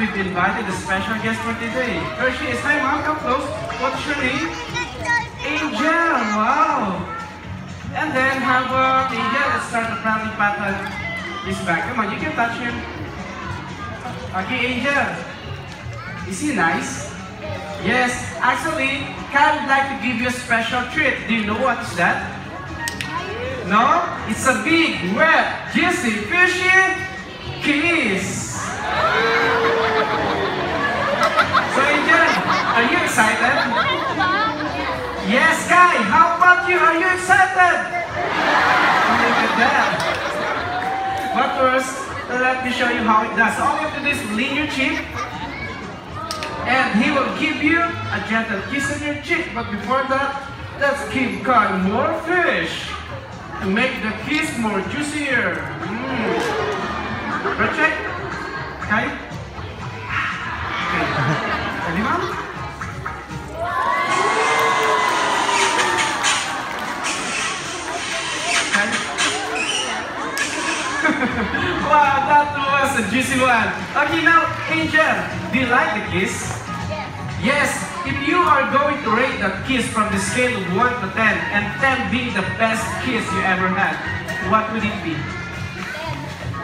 we've invited a special guest for today. Here she is. Hi, Mom. Come close. What's your name? Angel. Wow. And then how about Angel? Let's start the proudly pat on his back. Come on, you can touch him. Okay, Angel. Is he nice? Yes. Actually, Kyle would like to give you a special treat. Do you know what is that? No? It's a big, wet, juicy, fishy kiss. So Angel, are you excited? Yes, Kai, how about you? Are you excited? Look at that. But first, let me show you how it does. All you have to do is lean your cheek, and he will give you a gentle kiss on your cheek. But before that, let's give Kai more fish to make the kiss more juicier. Check. Kai? Okay. Ready, Mom? Kai? Wow, that was a juicy one. Okay, now, Angel, do you like the kiss? Yes. If you are going to rate that kiss from the scale of 1 to 10, and 10 being the best kiss you ever had, what would it be?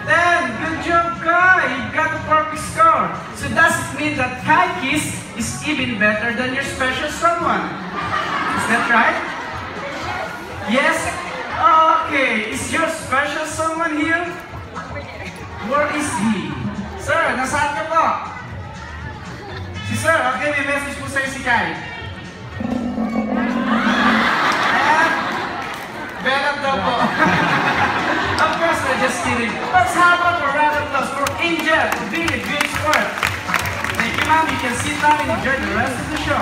10! Good job, Kai! You got a perfect score. So does it mean that Kai kiss is even better than your special someone? Is that right? Yes? Okay. Is your special someone here? Where is he? Sir, nasaan ka po? Si Sir, okay, may message po sa'yo si Kai. Venom daw po. Of course, we're just kidding. Let's have a round of applause for Angel for being a good sport. Thank you, Mom. You can sit down and enjoy the rest of the show.